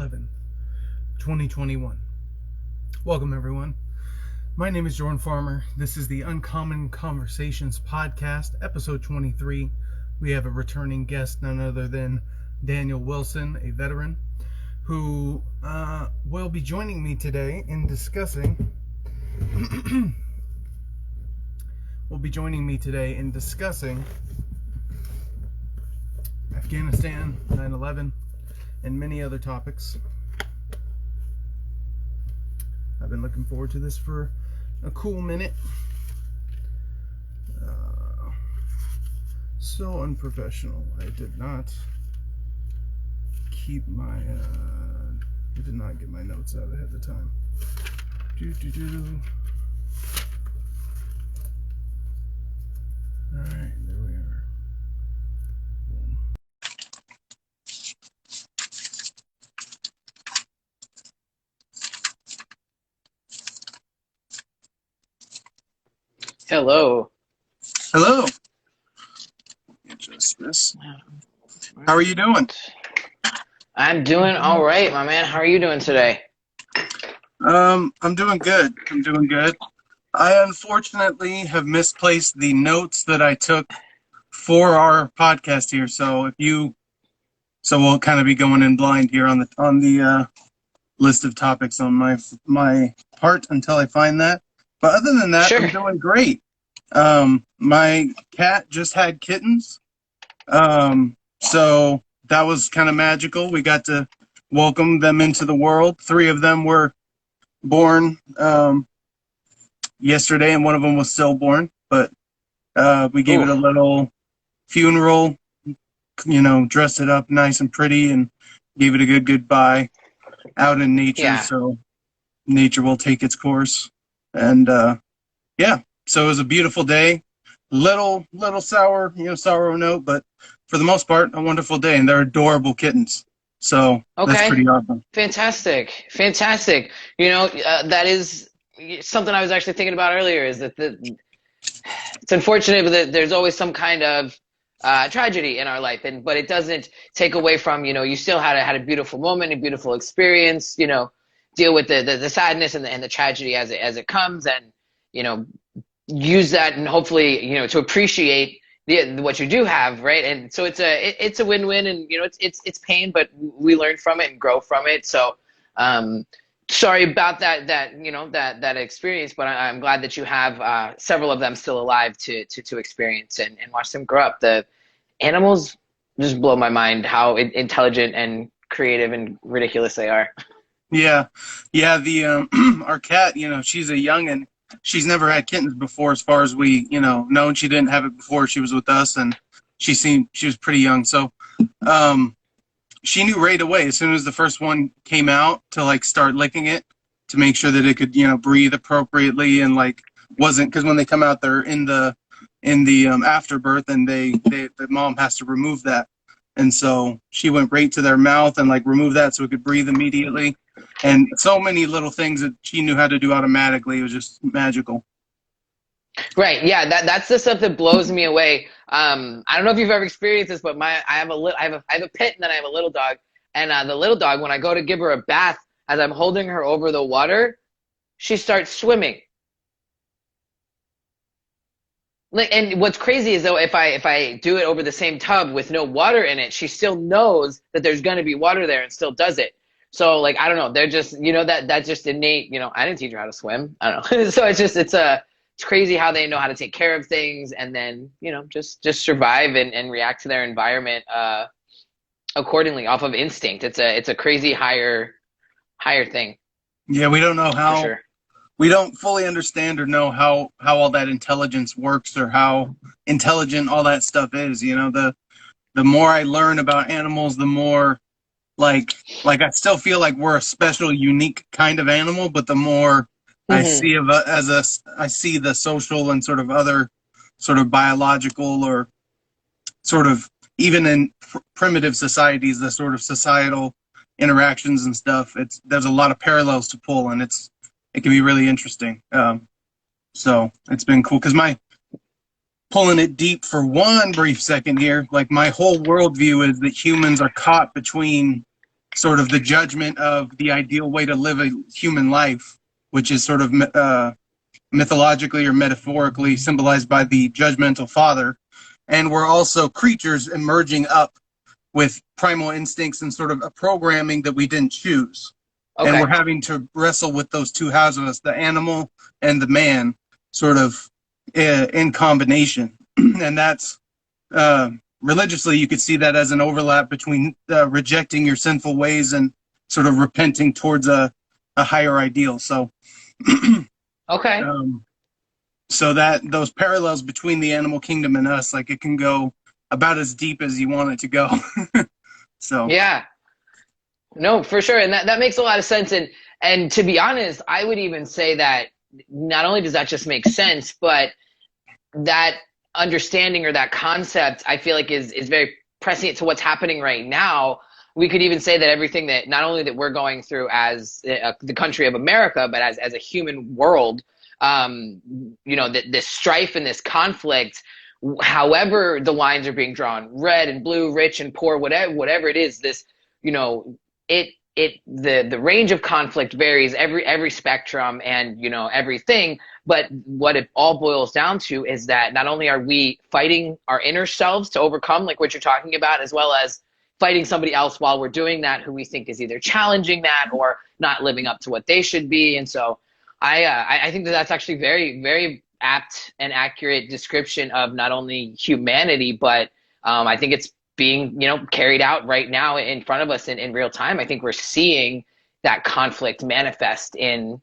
11, 2021. Welcome, everyone. My name is Jordan Farmer. This is the Uncommon Conversations podcast, episode 23. We have a returning guest, none other than Daniel Wilson, a veteran, who will be joining me today in discussing Afghanistan, 9/11, and many other topics. I've been looking forward to this for a cool minute. So unprofessional. I did not get my notes out ahead of time. Alright, there we are. Boom. Hello. Hello. Adjust this. How are you doing? I'm doing all right, my man. How are you doing today? I'm doing good. I unfortunately have misplaced the notes that I took for our podcast here, so we'll kind of be going in blind here on the list of topics on my part until I find that. But other than that, sure. I'm doing great. My cat just had kittens, so that was kind of magical. We got to welcome them into the world. 3 of them were born yesterday, and one of them was stillborn. But we gave it a little funeral, dressed it up nice and pretty, and gave it a good goodbye out in nature. So nature will take its course. And so it was a beautiful day. Little sour, sour note, but for the most part, a wonderful day. And they're adorable kittens. So that's pretty awesome. Fantastic. That is something I was actually thinking about earlier, is that it's unfortunate that there's always some kind of tragedy in our life, but it doesn't take away from, you still had a beautiful moment, a beautiful experience, deal with the sadness and the tragedy as it comes, and, use that and hopefully, to appreciate what you do have, right? And so it's a win-win, and it's pain, but we learn from it and grow from it. So sorry about that experience, but I'm glad that you have several of them still alive to experience and watch them grow up. The animals just blow my mind how intelligent and creative and ridiculous they are. Yeah. The our cat, she's a youngin'. She's never had kittens before, as far as we, know, and she didn't have it before she was with us, and she was pretty young. So, she knew right away, as soon as the first one came out, to start licking it to make sure that it could, breathe appropriately, and wasn't, because when they come out, they're in the afterbirth, and the mom has to remove that. And so she went right to their mouth and removed that so it could breathe immediately. And so many little things that she knew how to do automatically. It was just magical. Right. Yeah. That's the stuff that blows me away. I don't know if you've ever experienced this, but I have a pit, and then I have a little dog. And the little dog, when I go to give her a bath, as I'm holding her over the water, she starts swimming. And what's crazy is, though, if I do it over the same tub with no water in it, she still knows that there's going to be water there and still does it. So I don't know, they're just, that's just innate, I didn't teach her how to swim. I don't know. So it's crazy how they know how to take care of things, and then, just survive and react to their environment accordingly off of instinct. It's a crazy higher thing. Yeah, we don't know how. Sure. We don't fully understand or know how all that intelligence works, or how intelligent all that stuff is. The more I learn about animals, the more I still feel like we're a special, unique kind of animal, but the more I see I see the social and sort of other sort of biological, or sort of even in primitive societies, the sort of societal interactions and stuff. There's a lot of parallels to pull, and it can be really interesting. So it's been cool, because pulling it deep for one brief second here, my whole worldview is that humans are caught between sort of the judgment of the ideal way to live a human life, which is sort of mythologically or metaphorically symbolized by the judgmental father. And we're also creatures emerging up with primal instincts and sort of a programming that we didn't choose. And we're Okay. having to wrestle with those two halves of us, the animal and the man, sort of in combination. And that's religiously, you could see that as an overlap between rejecting your sinful ways and sort of repenting towards a higher ideal. So, Okay. so that those parallels between the animal kingdom and us, like it can go about as deep as you want it to go. So, Yeah. No, for sure. And that makes a lot of sense. And to be honest, I would even say that not only does that just make sense, but that understanding or that concept, I feel like is very prescient to what's happening right now. We could even say that everything that not only that we're going through as the country of America, but as a human world, this strife and this conflict, however the lines are being drawn, red and blue, rich and poor, whatever it is, this, the range of conflict varies every spectrum and everything. But what it all boils down to is that not only are we fighting our inner selves to overcome, like what you're talking about, as well as fighting somebody else while we're doing that who we think is either challenging that or not living up to what they should be. And so I think that that's actually very, very apt and accurate description of not only humanity, but I think it's being carried out right now in front of us in real time. I think we're seeing that conflict manifest in,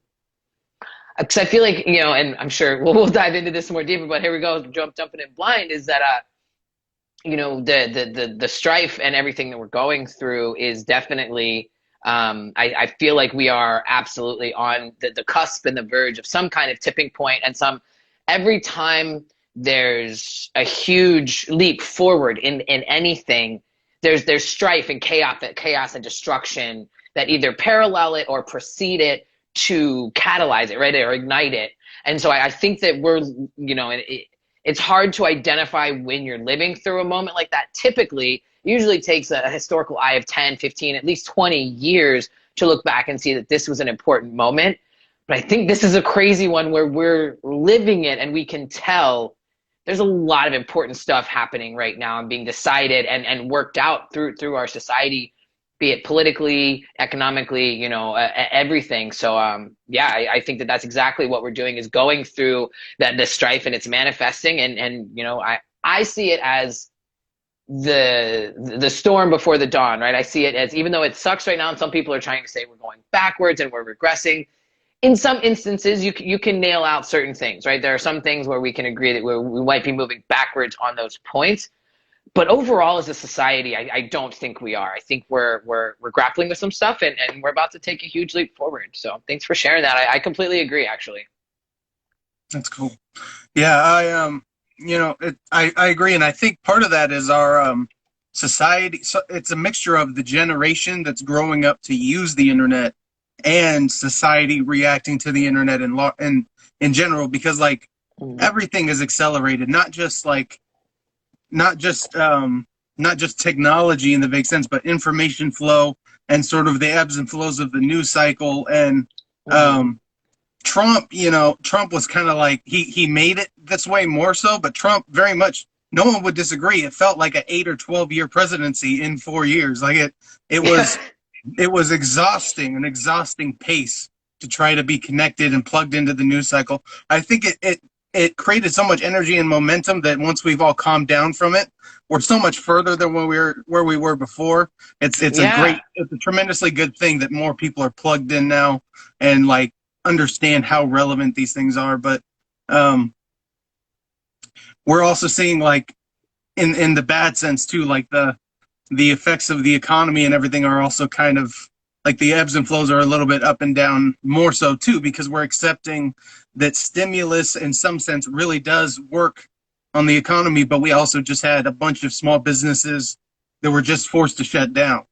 because I feel like and I'm sure we'll dive into this more deeper, but here we go, jumping in blind, is that the strife and everything that we're going through is definitely I feel like we are absolutely on the cusp and the verge of some kind of tipping point, and every time there's a huge leap forward in anything, there's strife and chaos and destruction that either parallel it or precede it to catalyze it, right, or ignite it. And so I think that we're, it's hard to identify when you're living through a moment like that. Typically, usually takes a historical eye of 10, 15, at least 20 years to look back and see that this was an important moment. But I think this is a crazy one where we're living it and we can tell there's a lot of important stuff happening right now and being decided and worked out through our society, be it politically, economically, everything. So, I think that that's exactly what we're doing, is going through the strife, and it's manifesting. And I see it as the storm before the dawn, right? I see it as, even though it sucks right now, and some people are trying to say we're going backwards and we're regressing, in some instances, you can nail out certain things, right? There are some things where we can agree that we might be moving backwards on those points. But overall, as a society, I don't think we are. I think we're grappling with some stuff, and we're about to take a huge leap forward. So thanks for sharing that. I completely agree, actually. that's cool. Yeah, I agree. And I think part of that is our society. So it's a mixture of the generation that's growing up to use the internet and society reacting to the internet and in general, because like everything is accelerated, not just technology in the big sense, but information flow and sort of the ebbs and flows of the news cycle. And Trump was kind of like, he made it this way more so, but Trump very much, no one would disagree. It felt like an 8 or 12 year presidency in 4 years. Like it was it was exhausting, an exhausting pace to try to be connected and plugged into the news cycle. I think it created so much energy and momentum that once we've all calmed down from it, we're so much further than where we were before. It's a tremendously good thing that more people are plugged in now and like understand how relevant these things are. But we're also seeing, like, in the bad sense too, like the effects of the economy and everything are also kind of like the ebbs and flows are a little bit up and down more so too, because we're accepting that stimulus in some sense really does work on the economy, but we also just had a bunch of small businesses that were just forced to shut down.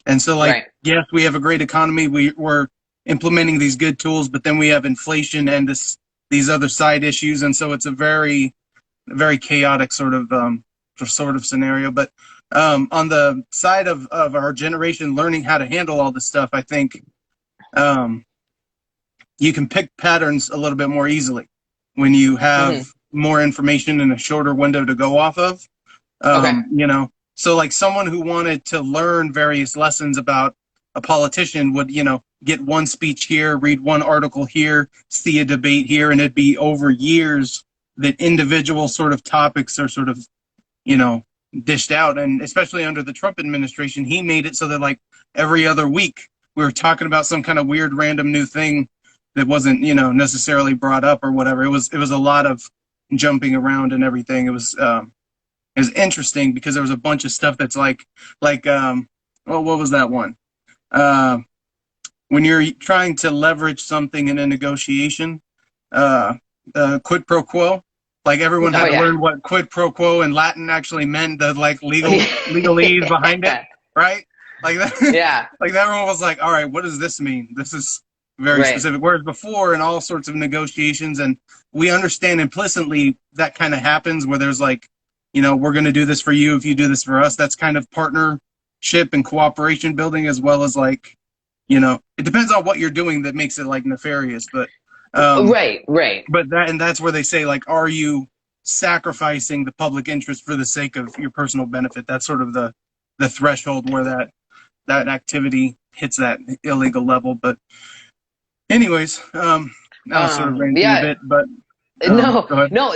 And so, like, right. Yes, we have a great economy. We're implementing these good tools, but then we have inflation and these other side issues. And so it's a very, very chaotic sort of scenario. But On the side of our generation learning how to handle all this stuff, I think um, you can pick patterns a little bit more easily when you have Hmm. more information in a shorter window to go off of. Okay. You know, so like someone who wanted to learn various lessons about a politician would, you know, get one speech here, read one article here, see a debate here, and it'd be over years that individual sort of topics are sort of, you know, dished out. And especially under the Trump administration, he made it so that like every other week we were talking about some kind of weird random new thing that wasn't, you know, necessarily brought up or whatever. It was a lot of jumping around and everything. It was interesting because there was a bunch of stuff that's well, what was that one? Uh, when you're trying to leverage something in a negotiation, uh, quid pro quo. Like everyone Oh had to yeah. learn what quid pro quo in Latin actually meant, the like legalese behind it, Yeah. right? Like that, Yeah. like everyone was like, "All right, what does this mean?" This is very Right. specific. Whereas before, in all sorts of negotiations, and we understand implicitly that kind of happens where there's like, you know, we're going to do this for you if you do this for us. That's kind of partnership and cooperation building, as well as like, you know, it depends on what you're doing that makes it like nefarious, um, Right. Right. that's where they say like, are you sacrificing the public interest for the sake of your personal benefit? That's sort of the threshold where that activity hits that illegal level. But anyways, I was sort of ranting a Yeah. bit, but No, go ahead. no,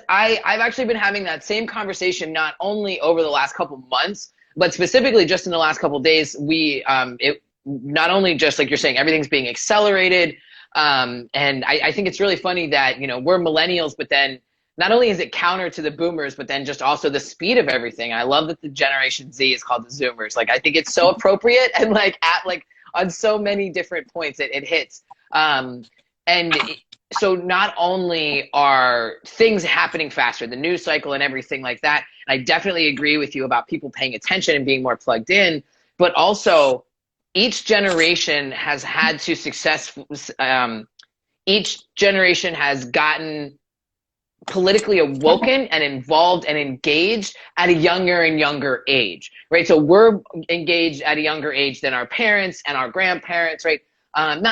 I've actually been having that same conversation not only over the last couple months, but specifically just in the last couple days. It not only just like you're saying, everything's being accelerated. And I think it's really funny that, you know, we're millennials, but then not only is it counter to the boomers, but then just also the speed of everything. I love that the Generation Z is called the Zoomers. Like, I think it's so appropriate and like at like on so many different points it hits. And so not only are things happening faster, the news cycle and everything like that, and I definitely agree with you about people paying attention and being more plugged in, but also each generation has had to each generation has gotten politically awoken and involved and engaged at a younger and younger age, right? So we're engaged at a younger age than our parents and our grandparents, right? And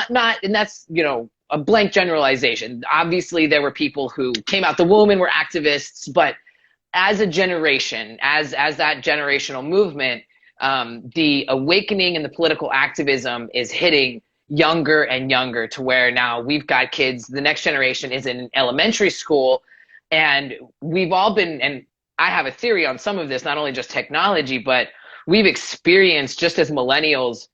that's, you know, a blank generalization. Obviously, there were people who came out the womb and were activists, but as a generation, as that generational movement, the awakening and the political activism is hitting younger and younger to where now we've got kids. The next generation is in elementary school, and we've all been. And I have a theory on some of this, not only just technology, but we've experienced just as millennials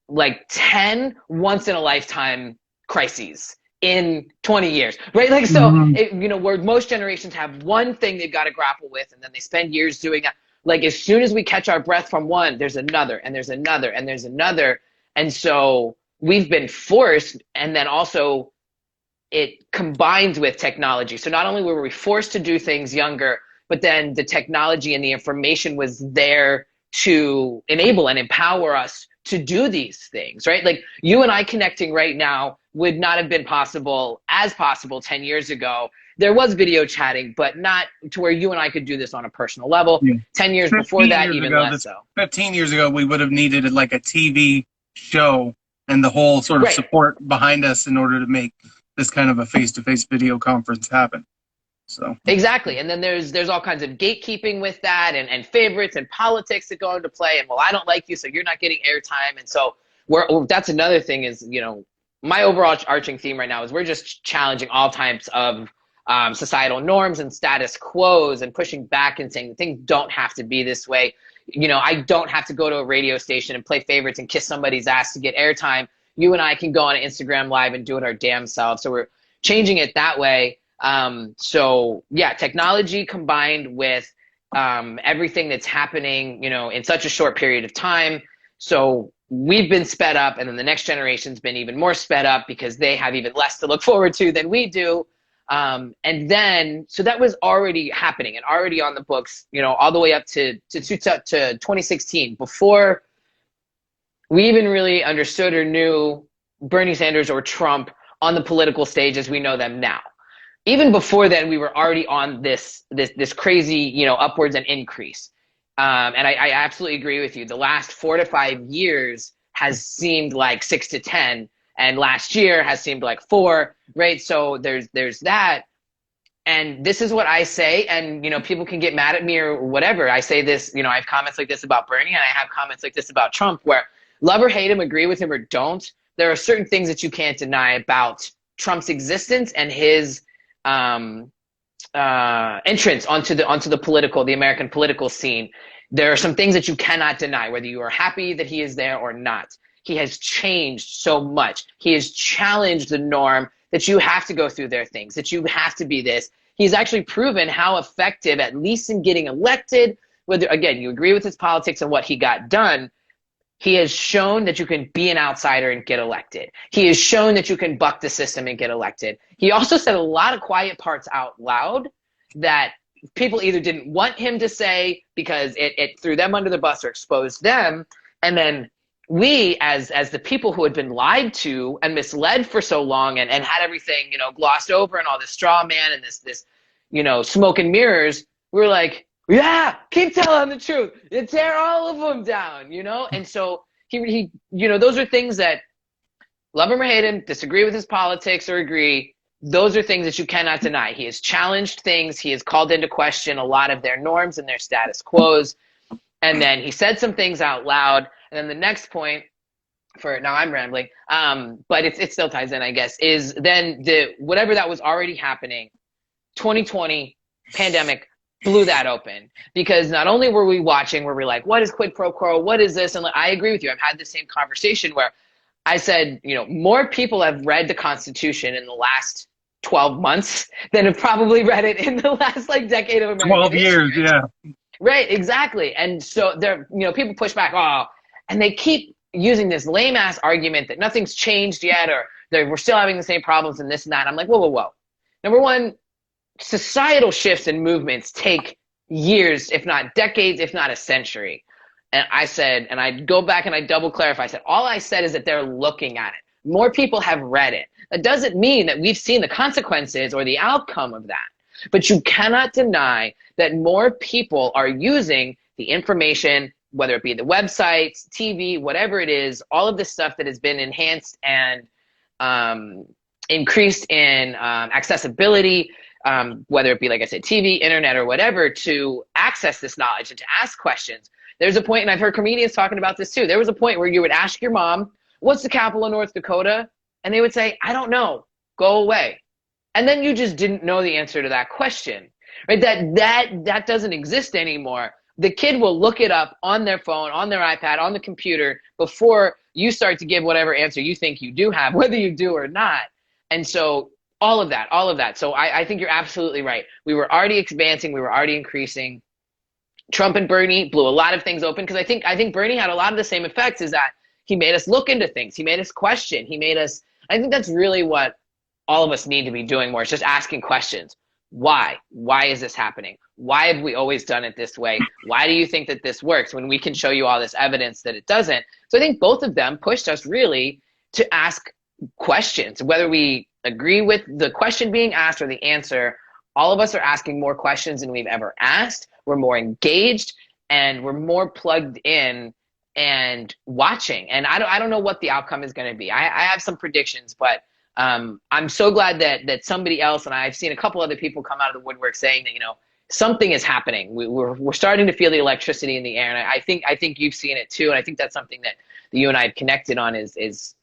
like 10 once in a lifetime crises in 20 years, right? Like, so, Mhm. you know, where most generations have one thing they've got to grapple with, and then they spend years doing that. Like, as soon as we catch our breath from one, there's another, and there's another, and there's another. And so we've been forced, and then also it combines with technology. So not only were we forced to do things younger, but then the technology and the information was there to enable and empower us to do these things, right? Like you and I connecting right now would not have been possible 10 years ago. There was video chatting, but not to where you and I could do this on a personal level. Yeah. 10 years before 15 that, years even ago, less this so. 15 years ago, we would have needed like a TV show and the whole sort of Right. support behind us in order to make this kind of a face-to-face video conference happen. So Exactly. And then there's all kinds of gatekeeping with that and favorites and politics that go into play. And well, I don't like you, so you're not getting airtime. And so that's another thing is, you know, my overall arching theme right now is we're just challenging all types of societal norms and status quos and pushing back and saying things don't have to be this way. You know, I don't have to go to a radio station and play favorites and kiss somebody's ass to get airtime. You and I can go on Instagram Live and do it our damn selves. So we're changing it that way. So yeah, technology combined with everything that's happening, you know, in such a short period of time. So we've been sped up, and then the next generation's been even more sped up because they have even less to look forward to than we do. And then, so that was already happening and already on the books, you know, all the way up to 2016, before we even really understood or knew Bernie Sanders or Trump on the political stage as we know them now. Even before then, we were already on this crazy, you know, upwards and increase. And I absolutely agree with you. The last 4 to 5 years has seemed like 6 to 10, and last year has seemed like 4, right? So there's that. And this is what I say, and people can get mad at me or whatever. I say this, I have comments like this about Bernie, and I have comments like this about Trump, where love or hate him, agree with him or don't, there are certain things that you can't deny about Trump's existence and his entrance onto the American political scene. There are some things that you cannot deny, whether you are happy that he is there or not. He has changed so much. He has challenged the norm that you have to go through their things, that you have to be this. He's actually proven how effective, at least in getting elected, whether, again, you agree with his politics and what he got done, he has shown that you can be an outsider and get elected. He has shown that you can buck the system and get elected. He also said a lot of quiet parts out loud that people either didn't want him to say because it threw them under the bus or exposed them. And then we, as the people who had been lied to and misled for so long and had everything, glossed over and all this straw man and this smoke and mirrors, we were like, yeah, keep telling the truth. You tear all of them down, And so he those are things that, love him or hate him, disagree with his politics or agree, those are things that you cannot deny. He has challenged things. He has called into question a lot of their norms and their status quos. And then he said some things out loud. And then the next point, now I'm rambling, but it still ties in, I guess, is then whatever that was already happening, 2020 pandemic blew that open, because not only were we watching, where we're like, what is quid pro quo? What is this? And I agree with you. I've had the same conversation where I said, more people have read the Constitution in the last 12 months than have probably read it in the last decade of American 12 history. years, yeah. Right, exactly. And so people push back, and they keep using this lame ass argument that nothing's changed yet, or we're still having the same problems and this and that. I'm like, whoa. Number one, societal shifts and movements take years, if not decades, if not a century. And I said, and I go back and I double clarify, I said, all I said is that they're looking at it. More people have read it. That doesn't mean that we've seen the consequences or the outcome of that. But you cannot deny that more people are using the information, whether it be the websites, TV, whatever it is, all of this stuff that has been enhanced and increased in accessibility, whether it be, like I said, TV, internet, or whatever, to access this knowledge and to ask questions. There's a point, and I've heard comedians talking about this too, there was a point where you would ask your mom, what's the capital of North Dakota? And they would say, I don't know, go away. And then you just didn't know the answer to that question, right? That doesn't exist anymore. The kid will look it up on their phone, on their iPad, on the computer before you start to give whatever answer you think you do have, whether you do or not. And so all of that. So I think you're absolutely right. We were already advancing. We were already increasing. Trump and Bernie blew a lot of things open, because I think Bernie had a lot of the same effects, is that he made us look into things. He made us question. I think that's really what all of us need to be doing more. It's just asking questions. Why? Why is this happening? Why have we always done it this way? Why do you think that this works when we can show you all this evidence that it doesn't? So I think both of them pushed us really to ask questions, whether we agree with the question being asked or the answer. All of us are asking more questions than we've ever asked. We're more engaged and we're more plugged in and watching. And I don't know what the outcome is going to be. I have some predictions, but I'm so glad that somebody else, and I've seen a couple other people come out of the woodwork saying that, something is happening. We're starting to feel the electricity in the air. And I think you've seen it too. And I think that's something that you and I have connected on is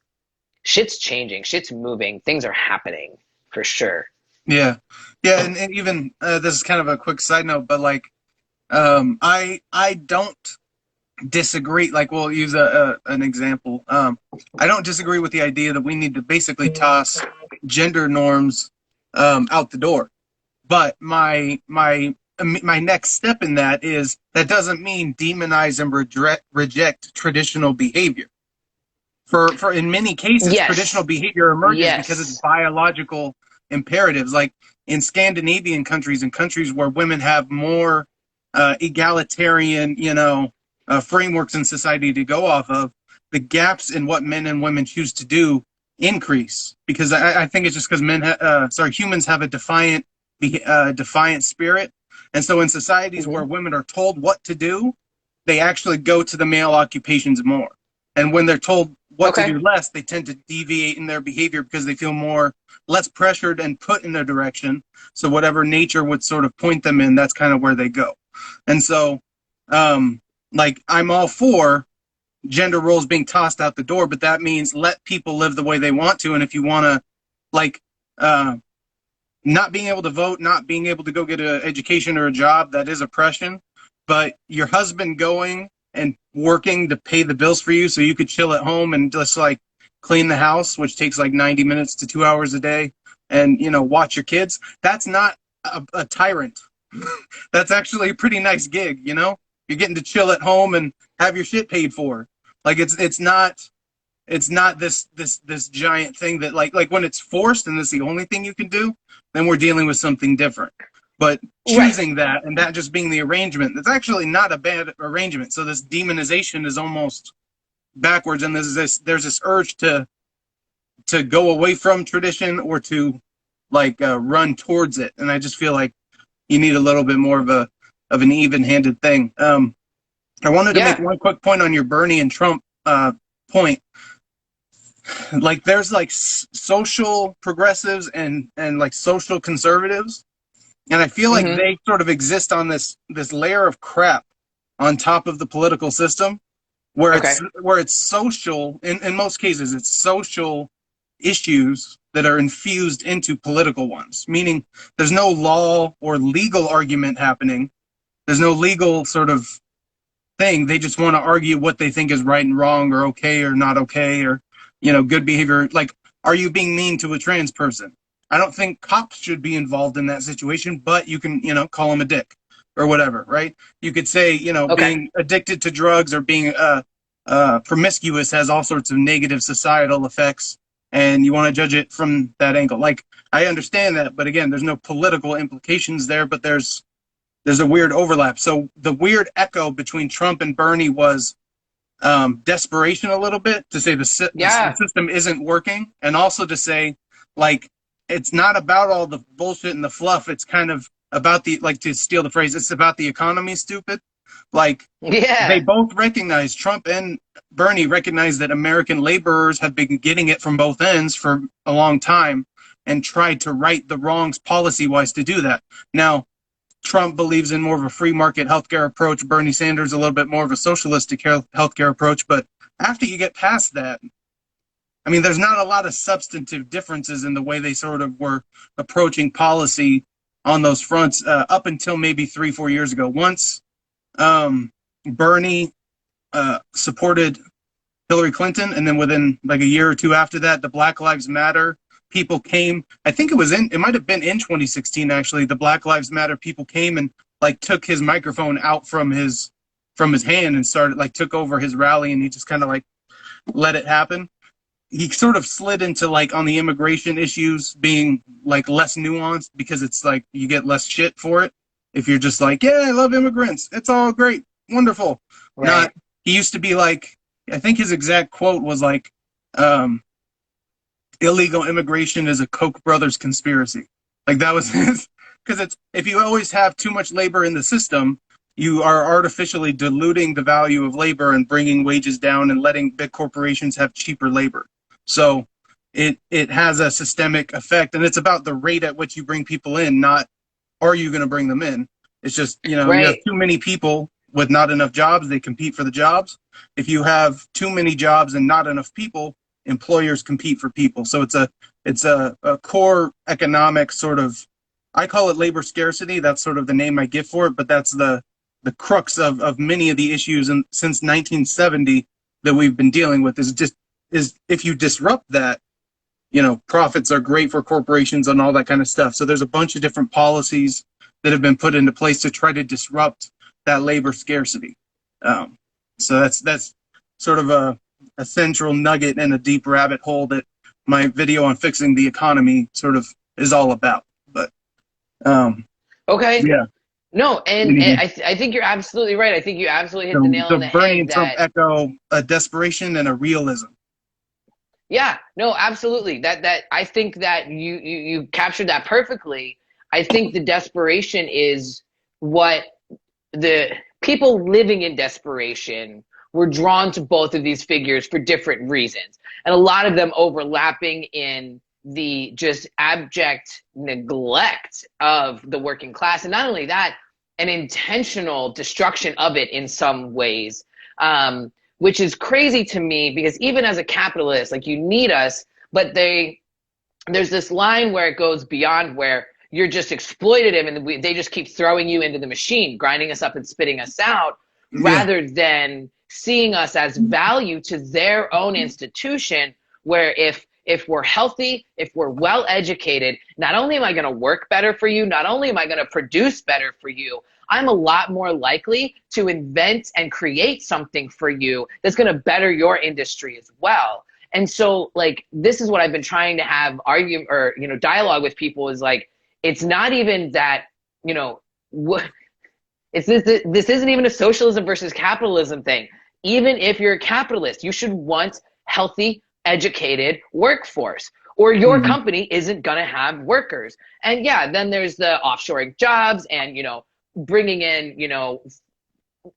shit's changing, shit's moving, things are happening for sure. Yeah. And even, this is kind of a quick side note, but I don't disagree. We'll use an example. I don't disagree with the idea that we need to basically toss gender norms out the door. But my next step in that is, that doesn't mean demonize and reject traditional behavior. For in many cases, yes, traditional behavior emerges, yes, because it's biological imperatives. Like in Scandinavian countries and countries where women have more egalitarian, frameworks in society to go off of, the gaps in what men and women choose to do increase, because I think it's just because humans have a defiant spirit, and so in societies where women are told what to do, they actually go to the male occupations more. And when they're told what to Okay. do less, they tend to deviate in their behavior because they feel less pressured and put in a direction. So whatever nature would sort of point them in, that's kind of where they go. And so, like, I'm all for gender roles being tossed out the door, but that means let people live the way they want to. And if you want to, like, not being able to vote, not being able to go get an education or a job, that is oppression. But your husband going and working to pay the bills for you so you could chill at home and just like clean the house, which takes like 90 minutes to 2 hours a day, and, you know, watch your kids, that's not a tyrant. That's actually a pretty nice gig, you know? You're getting to chill at home and have your shit paid for. Like, it's not this giant thing that like when it's forced and it's the only thing you can do, then we're dealing with something different. But Right. choosing that and that just being the arrangement, that's actually not a bad arrangement. So this demonization is almost backwards, and there's this urge to go away from tradition or to like run towards it. And I just feel like you need a little bit more of an even-handed thing. I wanted to make Yeah. one quick point on your Bernie and Trump point. Like, there's like social progressives and like social conservatives, and I feel like Mm-hmm. they sort of exist on this layer of crap on top of the political system, where Okay. it's social. In most cases, it's social issues that are infused into political ones, meaning there's no law or legal argument happening. There's no legal sort of thing. They just want to argue what they think is right and wrong, or okay or not okay, or, you know, good behavior. Like, are you being mean to a trans person? I don't think cops should be involved in that situation, but you can, you know, call them a dick or whatever, right? You could say, you know, Okay. being addicted to drugs or being promiscuous has all sorts of negative societal effects, and you want to judge it from that angle. Like, I understand that, but again, there's no political implications there, but there's a weird overlap. So the weird echo between Trump and Bernie was desperation a little bit, to say the Yeah. system isn't working, and also to say, like, it's not about all the bullshit and the fluff. It's kind of about the, like, to steal the phrase, it's about the economy, stupid. Like, they Yeah. both recognize, Trump and Bernie recognize, that American laborers have been getting it from both ends for a long time and tried to right the wrongs policy-wise to do that. Now, Trump believes in more of a free market healthcare approach. Bernie Sanders a little bit more of a socialistic healthcare approach. But after you get past that, I mean, there's not a lot of substantive differences in the way they sort of were approaching policy on those fronts up until maybe 3-4 years ago. Once Bernie supported Hillary Clinton, and then within like a year or two after that, the Black Lives Matter people came. I think it might have been in 2016 actually. The Black Lives Matter people came and like took his microphone out from his hand and started, like, took over his rally, and he just kind of like let it happen. He sort of slid into, like, on the immigration issues being like less nuanced, because it's like you get less shit for it if you're just like, yeah, I love immigrants, it's all great, wonderful. Not, Right. he used to be like, I think his exact quote was like, illegal immigration is a Koch brothers conspiracy. Like, that was his, because it's, if you always have too much labor in the system, you are artificially diluting the value of labor and bringing wages down and letting big corporations have cheaper labor. So it has a systemic effect, and it's about the rate at which you bring people in, not are you going to bring them in. It's just, you know, you have Right. too many people with not enough jobs, they compete for the jobs. If you have too many jobs and not enough people, employers compete for people. So it's a core economic sort of, I call it labor scarcity. That's sort of the name I give for it, but that's the crux of many of the issues since 1970 that we've been dealing with, is if you disrupt that, you know, profits are great for corporations and all that kind of stuff. So there's a bunch of different policies that have been put into place to try to disrupt that labor scarcity. So that's sort of a central nugget and a deep rabbit hole that my video on fixing the economy sort of is all about. But Okay. yeah, No, and anywho. I think you're absolutely right. I think you absolutely hit the So nail on the the Bernie head and Trump that, echo a desperation and a realism. yeah, no, absolutely. That I think that you captured that perfectly. I think the desperation is what the people living in desperation were drawn to both of these figures for different reasons. And a lot of them overlapping in the just abject neglect of the working class. And not only that, an intentional destruction of it in some ways, which is crazy to me because even as a capitalist, like you need us, but there's this line where it goes beyond where you're just exploitative and they just keep throwing you into the machine, grinding us up and spitting us out, rather than seeing us as value to their own institution, where if we're healthy, if we're well educated, not only am I going to work better for you, not only am I going to produce better for you, I'm a lot more likely to invent and create something for you that's going to better your industry as well. And so, like, this is what I've been trying to have dialogue with people is like, it's not even that, this isn't even a socialism versus capitalism thing. Even if you're a capitalist, you should want healthy, educated workforce, or your company isn't going to have workers. And yeah, then there's the offshoring jobs and, bringing in,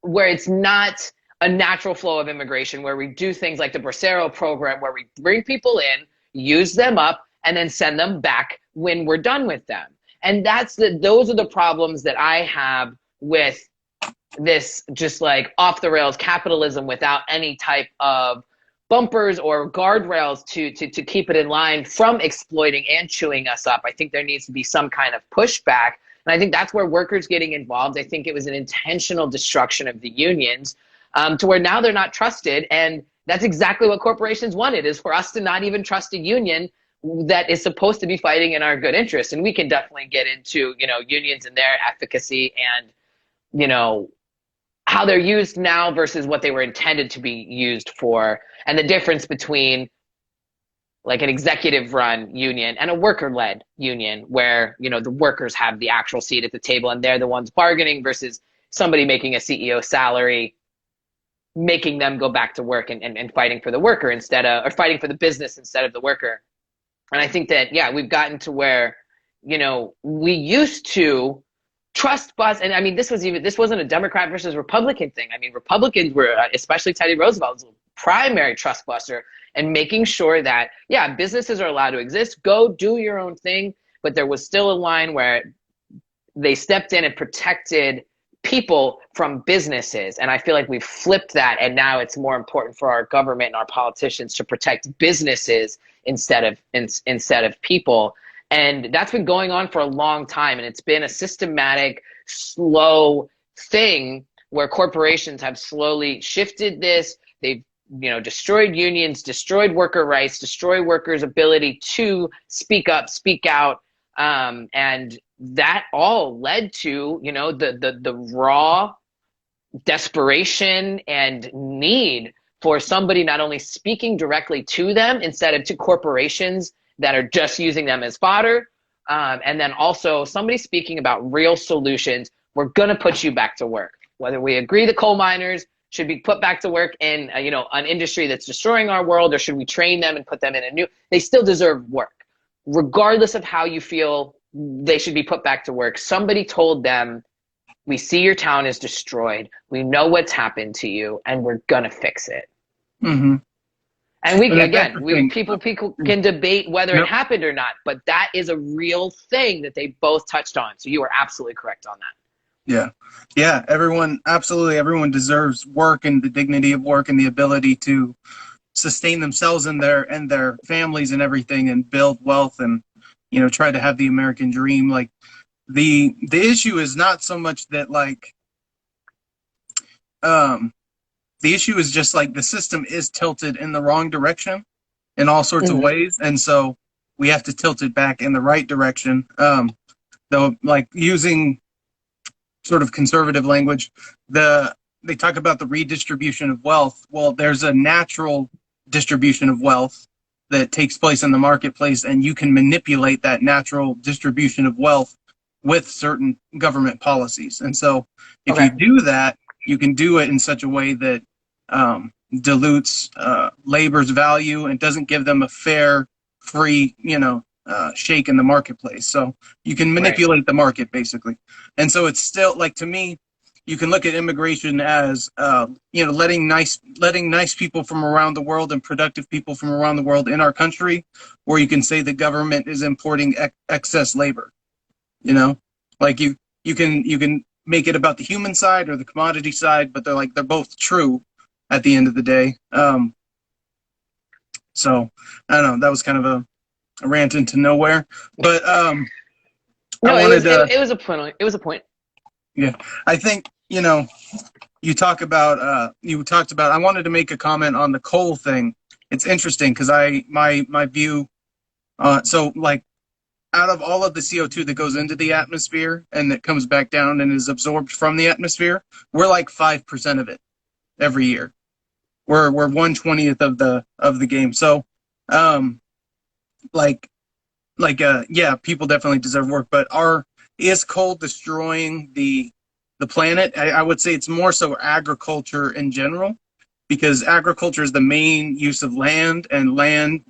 where it's not a natural flow of immigration, where we do things like the Bracero program, where we bring people in, use them up, and then send them back when we're done with them. And those are the problems that I have with this just like off the rails capitalism without any type of bumpers or guardrails to keep it in line from exploiting and chewing us up. I think there needs to be some kind of pushback. And I think that's where workers getting involved. I think it was an intentional destruction of the unions to where now they're not trusted. And that's exactly what corporations wanted, is for us to not even trust a union that is supposed to be fighting in our good interest. And we can definitely get into, unions and their efficacy and, how they're used now versus what they were intended to be used for. And the difference between like an executive run union and a worker led union where, the workers have the actual seat at the table and they're the ones bargaining versus somebody making a CEO salary, making them go back to work and fighting for the worker or fighting for the business instead of the worker. And I think that, we've gotten to where, we used to trust bus. And I mean, this wasn't a Democrat versus Republican thing. I mean, Republicans were, especially Teddy Roosevelt's primary trust buster and making sure that, businesses are allowed to exist, go do your own thing. But there was still a line where they stepped in and protected people from businesses. And I feel like we've flipped that. And now it's more important for our government and our politicians to protect businesses instead of people. And that's been going on for a long time. And it's been a systematic, slow thing where corporations have slowly shifted this. They've, destroyed unions, destroyed worker rights, destroyed workers' ability to speak up, speak out. And that all led to, the raw desperation and need for somebody not only speaking directly to them instead of to corporations that are just using them as fodder. And then also somebody speaking about real solutions. We're going to put you back to work. Whether we agree the coal miners should be put back to work in, an industry that's destroying our world, or should we train them and put them in they still deserve work. Regardless of how you feel, they should be put back to work. Somebody told them, we see your town is destroyed. We know what's happened to you and we're going to fix it. Mm-hmm. And people can debate whether it happened or not, but that is a real thing that they both touched on. So you are absolutely correct on that. Yeah. Everyone deserves work and the dignity of work and the ability to sustain themselves and their families and everything and build wealth and, try to have the American dream. Like the issue is not so much that the issue is just like the system is tilted in the wrong direction in all sorts of ways. And so we have to tilt it back in the right direction. Though, like using sort of conservative language, they talk about the redistribution of wealth. Well, there's a natural distribution of wealth that takes place in the marketplace, and you can manipulate that natural distribution of wealth with certain government policies. And so if you do that, you can do it in such a way that dilutes labor's value and doesn't give them a fair, free, shake in the marketplace. So you can manipulate the market, basically. And so it's still, like, to me, you can look at immigration as letting nice people from around the world and productive people from around the world in our country, or you can say the government is importing excess labor. Like you can make it about the human side or the commodity side, but they're both true at the end of the day. So I don't know. That was kind of a rant into nowhere, but No, I wanted to. it was a point. It was a point. Yeah, I think you talked about. I wanted to make a comment on the coal thing. It's interesting because my view. So like, out of all of the CO2 that goes into the atmosphere and that comes back down and is absorbed from the atmosphere, we're like 5% of it every year. We're 1/20th of the game. So, like yeah, people definitely deserve work, but is coal destroying the planet? I would say it's more so agriculture in general, because agriculture is the main use of land and main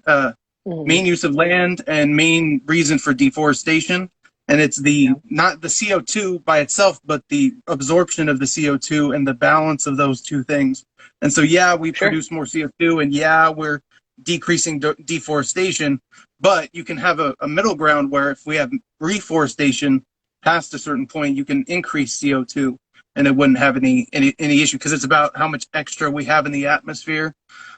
reason for deforestation. And it's not the CO2 by itself, but the absorption of the CO2 and the balance of those two things. And so, yeah, we produce more CO2, and yeah, we're decreasing deforestation, but you can have a middle ground where if we have reforestation past a certain point, you can increase CO2 and it wouldn't have any issue, because it's about how much extra we have in the atmosphere.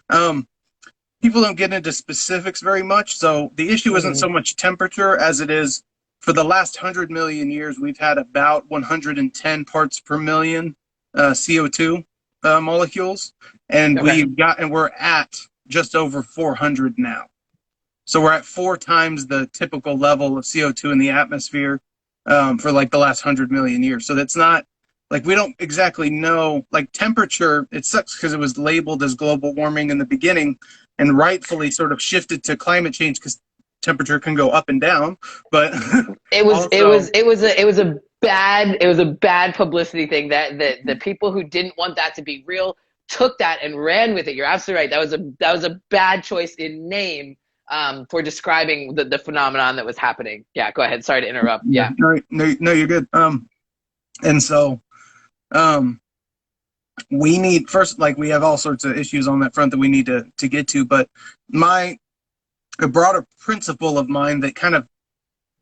People don't get into specifics very much, so the issue isn't so much temperature as it is, for the last 100 million years, we've had about 110 parts per million CO2 molecules, and we're at just over 400 now. So we're at 4 times the typical level of CO2 in the atmosphere for like the last 100 million years. So that's not like, we don't exactly know, like temperature, it sucks because it was labeled as global warming in the beginning and rightfully sort of shifted to climate change because temperature can go up and down. But it was a bad publicity thing that the people who didn't want that to be real took that and ran with it. You're absolutely right. That was a bad choice in name for describing the phenomenon that was happening. Yeah, go ahead. Sorry to interrupt. Yeah. No, you're good. And so we need first, like, we have all sorts of issues on that front that we need to get to, but a broader principle of mine that kind of,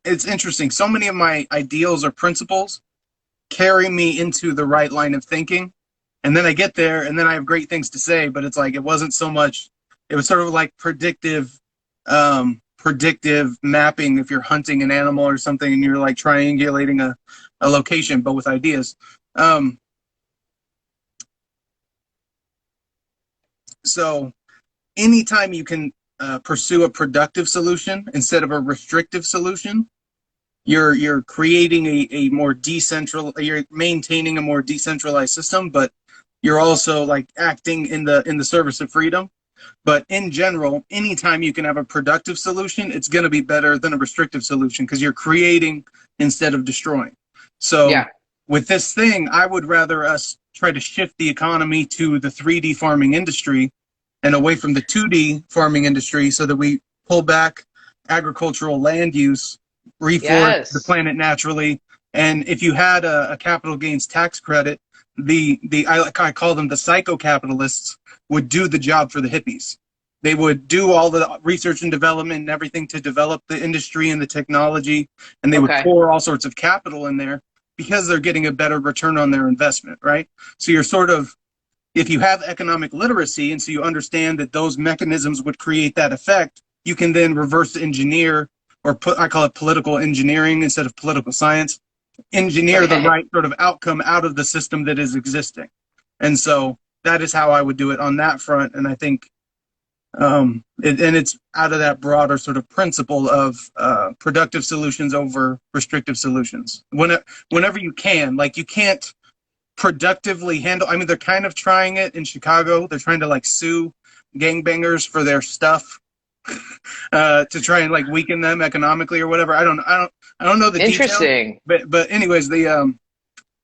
it's interesting. So many of my ideals or principles carry me into the right line of thinking. And then I get there and then I have great things to say, but it's like, it wasn't so much, it was sort of like predictive mapping if you're hunting an animal or something and you're like triangulating a location, but with ideas. So anytime you can pursue a productive solution instead of a restrictive solution, you're creating a more you're maintaining a more decentralized system, but you're also like acting in the service of freedom. But in general, anytime you can have a productive solution, it's going to be better than a restrictive solution because you're creating instead of destroying. So with this thing, I would rather us try to shift the economy to the 3D farming industry and away from the 2D farming industry, so that we pull back agricultural land use, reforest the planet naturally. And if you had a capital gains tax credit, I call them the psycho-capitalists would do the job for the hippies. They would do all the research and development and everything to develop the industry and the technology, and they would pour all sorts of capital in there because they're getting a better return on their investment, right? So you're sort of, if you have economic literacy and so you understand that those mechanisms would create that effect, you can then reverse engineer, or I call it political engineering instead of political science, engineer the right sort of outcome out of the system that is existing. And so that is how I would do it on that front. And I think, it's out of that broader sort of principle of productive solutions over restrictive solutions. Whenever you can, like, you can't productively handle, I mean, they're kind of trying it in Chicago. They're trying to like sue gangbangers for their stuff to try and like weaken them economically or whatever. I don't know the Interesting. details, but anyways,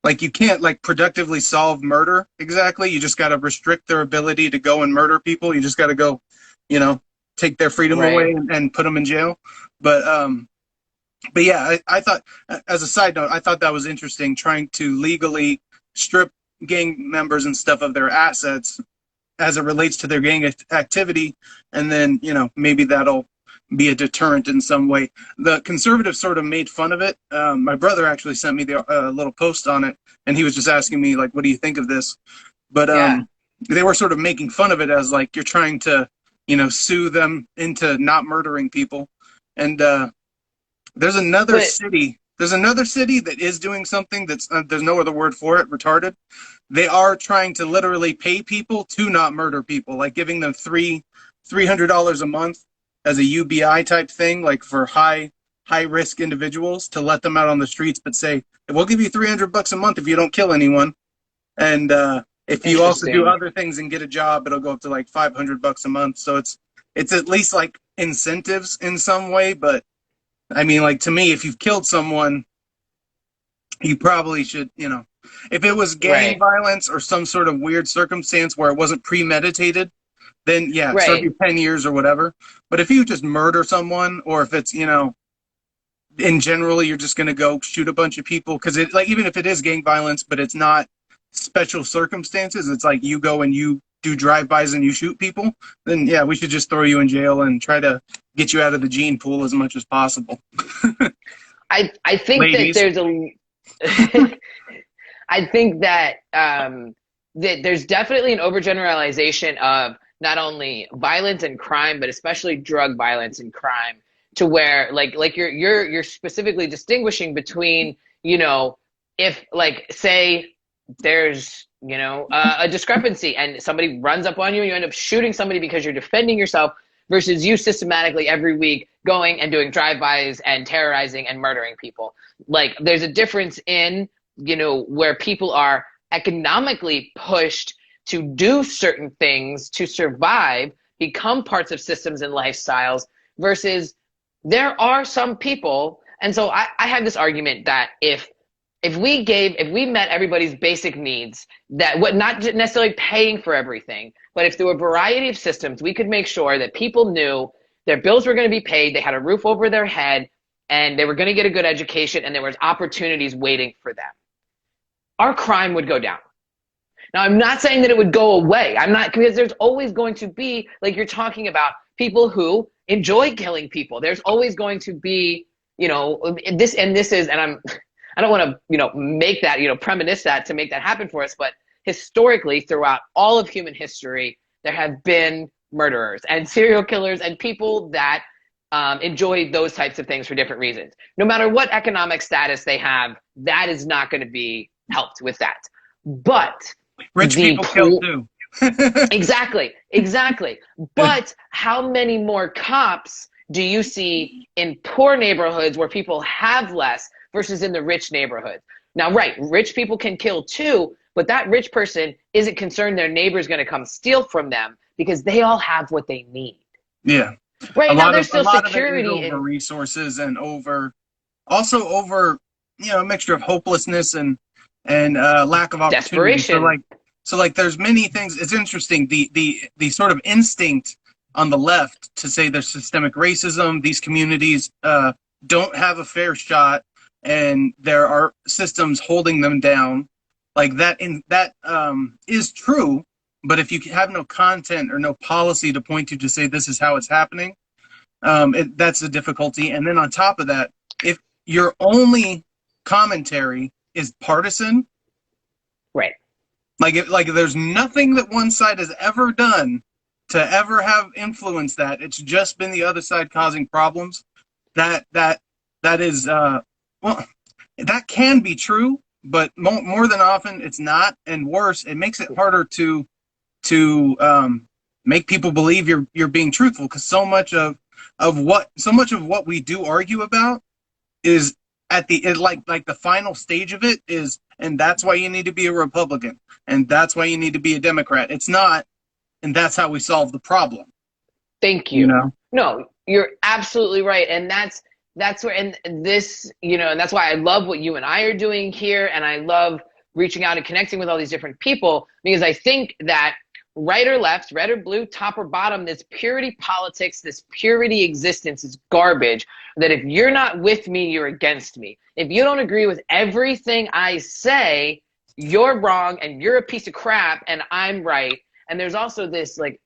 like, you can't like productively solve murder exactly. You just got to restrict their ability to go and murder people. You just got to go, take their freedom away and put them in jail. But yeah, I thought, as a side note, I thought that was interesting, trying to legally strip gang members and stuff of their assets as it relates to their gang activity, and then, you know, maybe that'll be a deterrent in some way. The conservatives sort of made fun of it. My brother actually sent me the little post on it, and he was just asking me, like, what do you think of this? But Yeah. they were sort of making fun of it as, like, you're trying to, you know, sue them into not murdering people. And there's another But city. There's another city that is doing something that's there's no other word for it. Retarded. They are trying to literally pay people to not murder people, like giving them $300 a month as a UBI type thing, like for high risk individuals, to let them out on the streets, but say we'll give you $300 a month if you don't kill anyone, and if you also do interesting. other things and get a job, it'll go up to like $500 a month. So it's at least like incentives in some way, but I mean, like, to me, if you've killed someone, you probably should, you know, if it was gang Right. violence or some sort of weird circumstance where it wasn't premeditated, then yeah, serve Right. you 10 years or whatever. But if you just murder someone, or if it's, you know, in general, you're just going to go shoot a bunch of people, because it, like, even if it is gang violence, but it's not special circumstances, it's like you go and you do drive-bys and you shoot people, then yeah, we should just throw you in jail and try to get you out of the gene pool as much as possible. I think that Ladies. there's a I think that that there's definitely an overgeneralization of not only violence and crime, but especially drug violence and crime, to where like you're specifically distinguishing between, you know, if, like, say there's, you know, a discrepancy and somebody runs up on you and you end up shooting somebody because you're defending yourself, versus you systematically every week going and doing drive-bys and terrorizing and murdering people. Like, there's a difference in, you know, where people are economically pushed to do certain things to survive, become parts of systems and lifestyles, versus there are some people. And so I have this argument that if we met everybody's basic needs, that what, not necessarily paying for everything, but if through a variety of systems we could make sure that people knew their bills were going to be paid, they had a roof over their head, and they were going to get a good education, and there was opportunities waiting for them, our crime would go down. Now, I'm not saying that it would go away. I'm not, because there's always going to be, like you're talking about, people who enjoy killing people. There's always going to be, you know, this, and this is, and I don't want to, you know, make that, you know, premonition that to make that happen for us, but historically, throughout all of human history, there have been murderers and serial killers and people that enjoy those types of things for different reasons. No matter what economic status they have, that is not going to be helped with that. But Rich the people kill too. exactly. But how many more cops do you see in poor neighborhoods where people have less versus in the rich neighborhoods? Now, right, rich people can kill too, but that rich person isn't concerned their neighbor's going to come steal from them because they all have what they need. Yeah. Right now, there's A still lot of it is security over in resources, and over, you know, a mixture of hopelessness and lack of opportunity. desperation. So like there's many things. It's interesting, the sort of instinct on the left to say there's systemic racism, these communities don't have a fair shot, and there are systems holding them down. Like that is true, but if you have no content or no policy to point to say this is how it's happening, that's the difficulty. And then on top of that, if your only commentary is partisan, Right. like there's nothing that one side has ever done to ever have influenced that. It's just been the other side causing problems. That is well, that can be true, but more than often it's not, and worse, it makes it harder to make people believe you're being truthful, because so much of what we do argue about is at the like the final stage of it is, and that's why you need to be a Republican, and that's why you need to be a Democrat. It's not, and that's how we solve the problem. Thank You you. know? No, you're absolutely right. And that's where, and this, you know, and that's why I love what you and I are doing here. And I love reaching out and connecting with all these different people, because I think that right or left, red or blue, top or bottom, this purity politics, this purity existence is garbage. That if you're not with me, you're against me. If you don't agree with everything I say, you're wrong and you're a piece of crap and I'm right. And there's also this like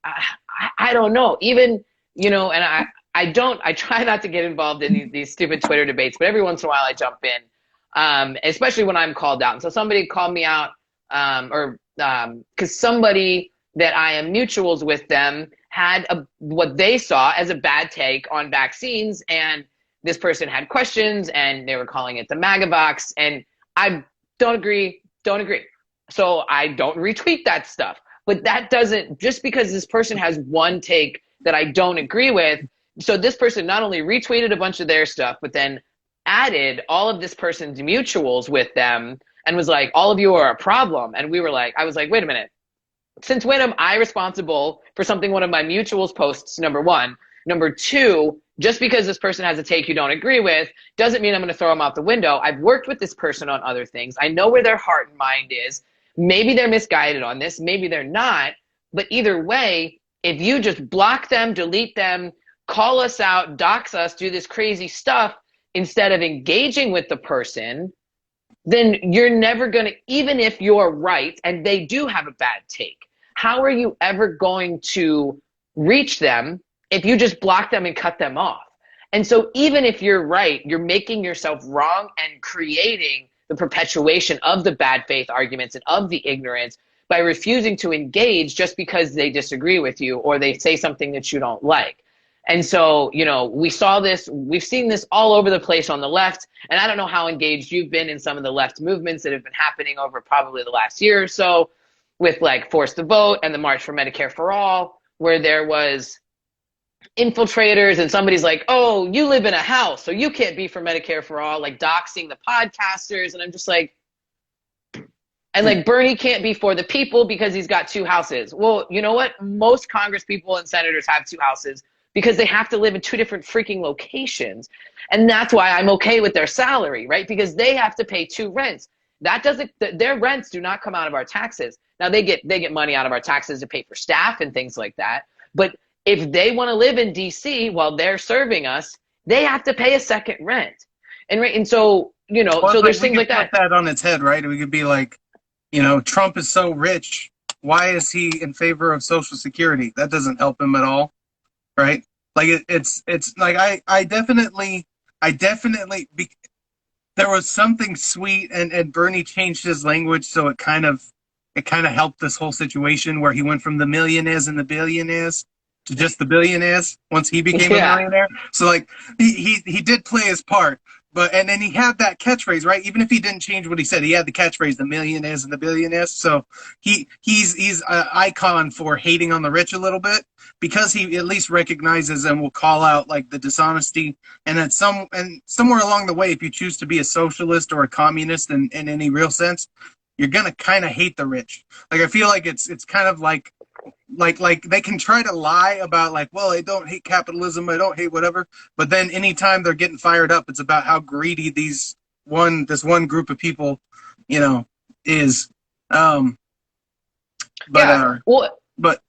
I don't know, even, you know, and I try not to get involved in these stupid Twitter debates, but every once in a while I jump in, especially when I'm called out. And so somebody called me out, because somebody that I am mutuals with them had what they saw as a bad take on vaccines, and this person had questions, and they were calling it the MAGA box, and I don't agree, don't agree. So I don't retweet that stuff. But that doesn't, just because this person has one take that I don't agree with, so this person not only retweeted a bunch of their stuff, but then added all of this person's mutuals with them and was like, all of you are a problem. And we were like, I was like, wait a minute. Since when am I responsible for something one of my mutuals posts, number one? Number two, just because this person has a take you don't agree with doesn't mean I'm going to throw them out the window. I've worked with this person on other things. I know where their heart and mind is. Maybe they're misguided on this. Maybe they're not. But either way, if you just block them, delete them, call us out, dox us, do this crazy stuff instead of engaging with the person, then you're never going to, even if you're right and they do have a bad take, how are you ever going to reach them if you just block them and cut them off? And so even if you're right, you're making yourself wrong and creating the perpetuation of the bad faith arguments and of the ignorance by refusing to engage just because they disagree with you or they say something that you don't like. And so, you know, we saw this, we've seen this all over the place on the left. And I don't know how engaged you've been in some of the left movements that have been happening over probably the last year or so, with like Force the Vote and the March for Medicare for All, where there was infiltrators and somebody's like, oh, you live in a house, so you can't be for Medicare for All, like doxing the podcasters. And I'm just like, and like Bernie can't be for the people because he's got two houses. Well, you know what? Most Congress people and senators have two houses because they have to live in two different freaking locations. And that's why I'm okay with their salary, right? Because they have to pay two rents. That doesn't, their rents do not come out of our taxes. Now they get money out of our taxes to pay for staff and things like that. But if they want to live in DC while they're serving us, they have to pay a second rent. And so, you know, well, so there's we things like could that. put that on its head, right? We could be like, you know, Trump is so rich. Why is he in favor of Social Security? That doesn't help him at all, right? Like it's like I definitely there was something sweet, and Bernie changed his language, so it kind of helped this whole situation where he went from the millionaires and the billionaires to just the billionaires once he became a millionaire. So like he did play his part, and then he had that catchphrase, right? Even if he didn't change what he said, he had the catchphrase, the millionaires and the billionaires. So he's an icon for hating on the rich a little bit, because he at least recognizes and will call out like the dishonesty. And at somewhere along the way, if you choose to be a socialist or a communist in any real sense, you're gonna kind of hate the rich. Like I feel like it's kind of like they can try to lie about like, well, I don't hate capitalism, I don't hate whatever, but then anytime they're getting fired up, it's about how greedy this one group of people, you know, is. But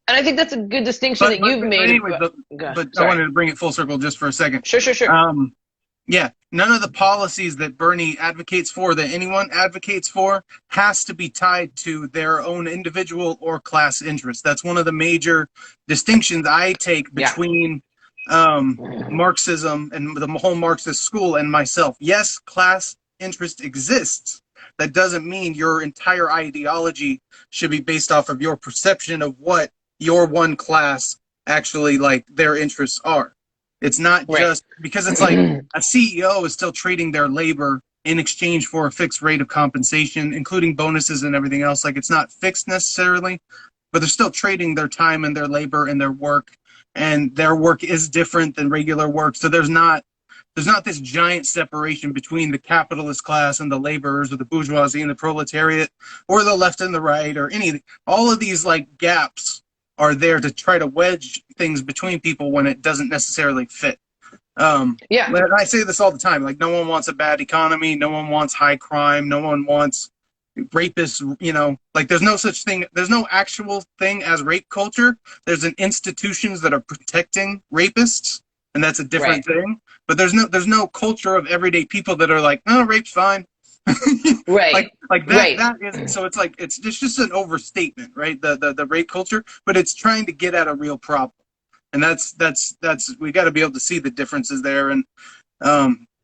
and I think that's a good distinction that you've made. Anyway, but I wanted to bring it full circle just for a second. Sure. Yeah, none of the policies that Bernie advocates for, that anyone advocates for, has to be tied to their own individual or class interests. That's one of the major distinctions I take between Marxism and the whole Marxist school and myself. Yes, class interest exists. That doesn't mean your entire ideology should be based off of your perception of what your one class actually, like, their interests are. It's not just because it's like a CEO is still trading their labor in exchange for a fixed rate of compensation, including bonuses and everything else. Like, it's not fixed necessarily, but they're still trading their time and their labor and their work, and their work is different than regular work. So there's not this giant separation between the capitalist class and the laborers, or the bourgeoisie and the proletariat, or the left and the right, or anything. All of these like gaps are there to try to wedge things between people when it doesn't necessarily fit. But I say this all the time, like, no one wants a bad economy, no one wants high crime, no one wants rapists, you know, like there's no such thing, there's no actual thing as rape culture. There's institutions that are protecting rapists, and that's a different thing. But there's no culture of everyday people that are like, no, rape's fine. Right. Like Right. that is, so it's like it's just an overstatement, right? The rape culture, but it's trying to get at a real problem. And that's we got to be able to see the differences there. And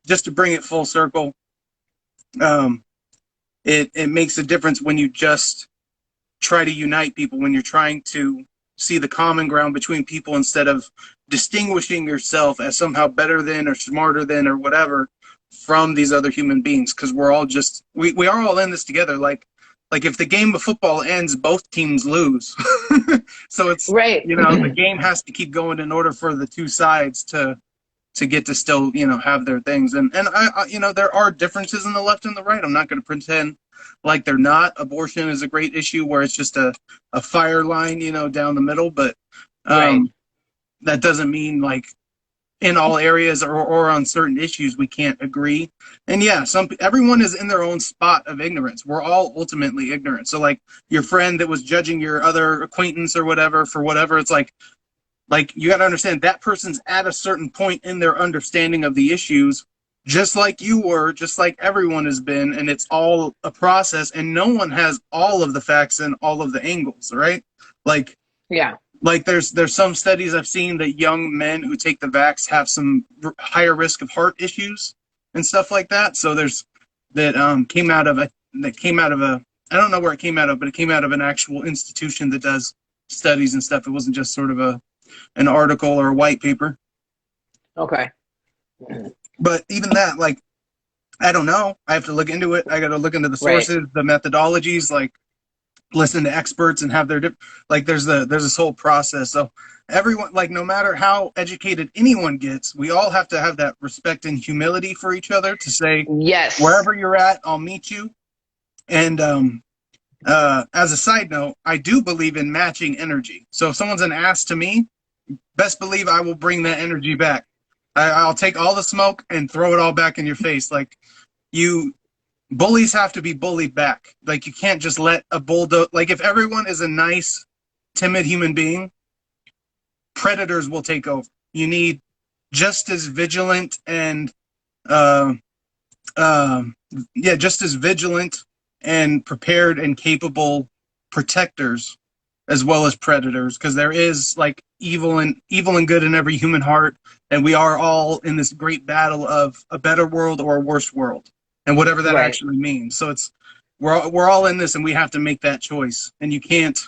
just to bring it full circle, um, it makes a difference when you just try to unite people, when you're trying to see the common ground between people instead of distinguishing yourself as somehow better than or smarter than or whatever from these other human beings, because we're all just we are all in this together. Like if the game of football ends, both teams lose. So it's, Right. the game has to keep going in order for the two sides to get to still, have their things. And I there are differences in the left and the right. I'm not going to pretend like they're not. Abortion is a great issue where it's just a fire line, down the middle. But Right. that doesn't mean like in all areas or on certain issues we can't agree. And yeah, everyone is in their own spot of ignorance. We're all ultimately ignorant. So like your friend that was judging your other acquaintance or whatever for whatever, it's like you got to understand that person's at a certain point in their understanding of the issues, just like you were, just like everyone has been, and it's all a process, and no one has all of the facts and all of the angles, right? Like Yeah. like there's some studies I've seen that young men who take the vax have some higher risk of heart issues and stuff like that. So there's that came out of a I don't know where it came out of, but it came out of an actual institution that does studies and stuff. It wasn't just sort of an article or a white paper. Okay. But even that, like, I don't know. I have to look into it. I got to look into the Right. sources, the methodologies, like listen to experts and have their like there's this whole process. So everyone, like, no matter how educated anyone gets, we all have to have that respect and humility for each other to say, Yes. wherever you're at, I'll meet you. And as a side note, I do believe in matching energy. So if someone's an ass to me, best believe I will bring that energy back. I'll take all the smoke and throw it all back in your face. Like, bullies have to be bullied back. Like, you can't just let a bulldoze. Like, if everyone is a nice, timid human being, predators will take over. You need just as vigilant and, just as vigilant and prepared and capable protectors as well as predators, because there is like evil and good in every human heart, and we are all in this great battle of a better world or a worse world, and whatever that Right. actually means. So we're all in this, and we have to make that choice. And you can't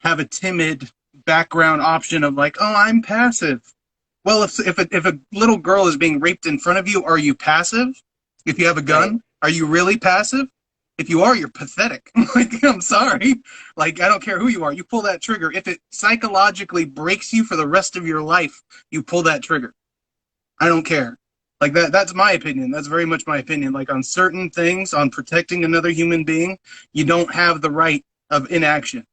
have a timid background option of like, oh, I'm passive. Well, if a little girl is being raped in front of you, are you passive? If you have a Right. gun, are you really passive? If you are, you're pathetic. Like, I'm sorry. Like, I don't care who you are. You pull that trigger. If it psychologically breaks you for the rest of your life, you pull that trigger. I don't care. Like, that's my opinion. That's very much my opinion. Like, on certain things, on protecting another human being, you don't have the right of inaction.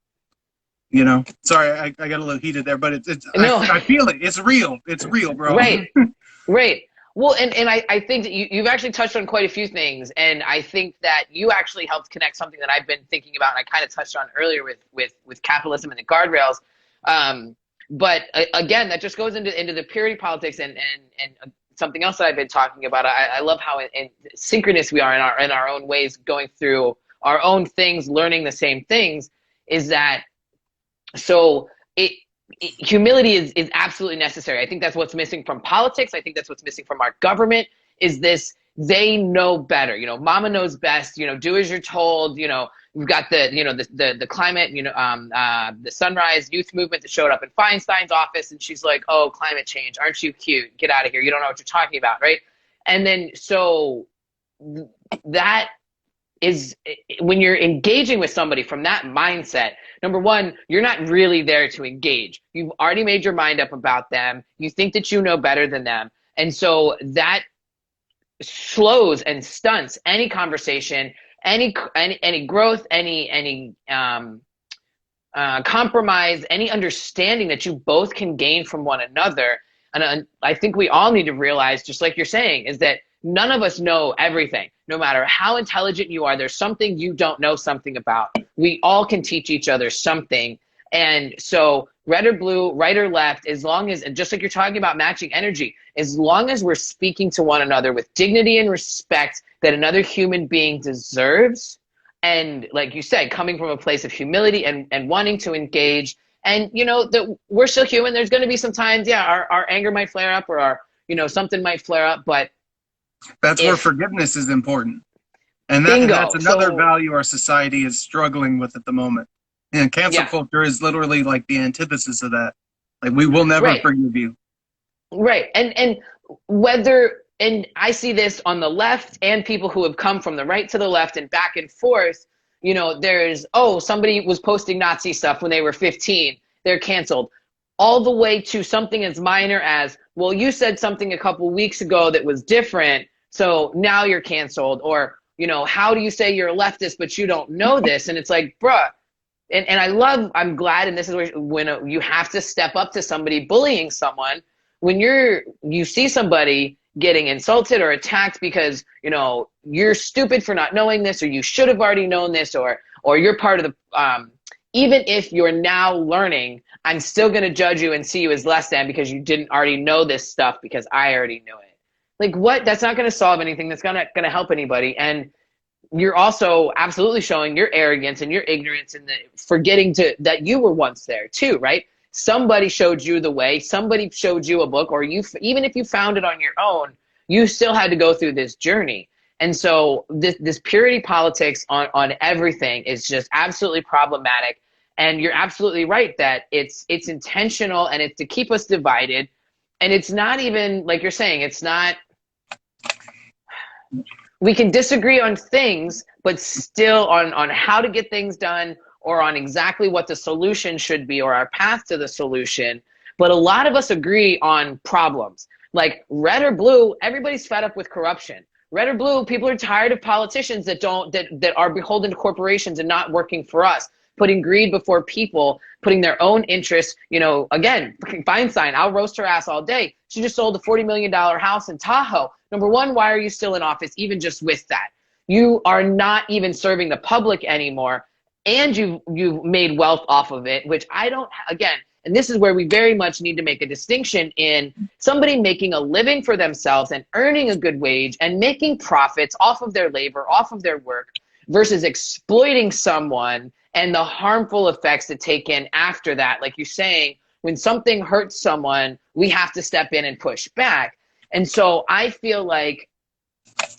Sorry, I got a little heated there, but No. I feel it. It's real. It's real, bro. Right. Right. Well, and I think that you've actually touched on quite a few things, and I think that you actually helped connect something that I've been thinking about, and I kind of touched on earlier with capitalism and the guardrails. But again, that just goes into the purity politics and something else that I've been talking about. I love how in synchronous we are in our own ways, going through our own things, learning the same things. Is that so? Humility is absolutely necessary. I think that's what's missing from politics. I think that's what's missing from our government is this, they know better. Mama knows best, do as you're told. We've got the climate, the Sunrise Youth Movement that showed up in Feinstein's office, and she's like, oh, climate change, aren't you cute? Get out of here. You don't know what you're talking about, right? And then so that is when you're engaging with somebody from that mindset, number one, you're not really there to engage. You've already made your mind up about them. You think that you know better than them. And so that slows and stunts any conversation, any growth, any compromise, any understanding that you both can gain from one another. And I think we all need to realize, just like you're saying, is that none of us know everything. No matter how intelligent you are, there's something you don't know something about. We all can teach each other something. And so red or blue, right or left, as long as, and just like you're talking about matching energy, as long as we're speaking to one another with dignity and respect that another human being deserves, and like you said, coming from a place of humility and wanting to engage, and you know that we're still human. There's going to be some times, yeah, our anger might flare up, or our, you know, something might flare up, but That's where if forgiveness is important. And that's bingo, another so value our society is struggling with at the moment. And cancel yeah, culture is literally like the antithesis of that. Like, we will never right. forgive you. Right. And whether, and I see this on the left and people who have come from the right to the left and back and forth, you know, there's, oh, somebody was posting Nazi stuff when they were 15, they're canceled. All the way to something as minor as, well, you said something a couple weeks ago that was different, so now you're canceled. Or, you know, how do you say you're a leftist, but you don't know this? And it's like, bruh, and I'm glad, and this is where when you have to step up to somebody bullying someone, when you see somebody getting insulted or attacked because, you know, you're stupid for not knowing this, or you should have already known this, or you're part of the, even if you're now learning, I'm still going to judge you and see you as less than because you didn't already know this stuff because I already knew it. Like, what? That's not going to solve anything. That's not going to help anybody. And you're also absolutely showing your arrogance and your ignorance and the forgetting that you were once there too, right? Somebody showed you the way, somebody showed you a book, or you, even if you found it on your own, you still had to go through this journey. And so this purity politics on everything is just absolutely problematic. And you're absolutely right that it's intentional, and it's to keep us divided. And it's not even, like you're saying, it's not, we can disagree on things, but still on how to get things done, or on exactly what the solution should be, or our path to the solution. But a lot of us agree on problems. Like red or blue, everybody's fed up with corruption. Red or blue, people are tired of politicians that are beholden to corporations and not working for us, putting greed before people, putting their own interests. You know, again, Feinstein, I'll roast her ass all day. She just sold a $40 million house in Tahoe. Number one, why are you still in office, even just with that? You are not even serving the public anymore, and you've made wealth off of it, which I don't, again, and this is where we very much need to make a distinction in somebody making a living for themselves and earning a good wage and making profits off of their labor, off of their work, versus exploiting someone and the harmful effects that take in after that. Like you're saying, when something hurts someone, we have to step in and push back. And so I feel like,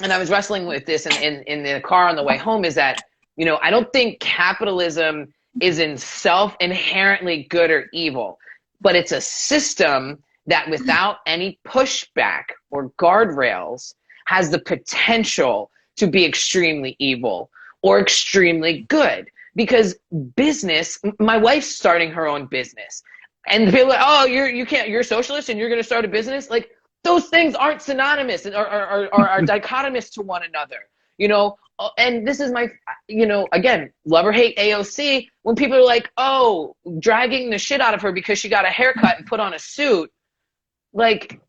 and I was wrestling with this in the car on the way home, is that, you know, I don't think capitalism is in self inherently good or evil, but it's a system that without any pushback or guardrails has the potential to be extremely evil or extremely good. Because business, my wife's starting her own business, and people are like, oh, you're a socialist and you're going to start a business. Like, those things aren't synonymous or are dichotomous to one another, you know. And this is my, you know, again, love or hate AOC, when people are like, oh, dragging the shit out of her because she got a haircut and put on a suit, like,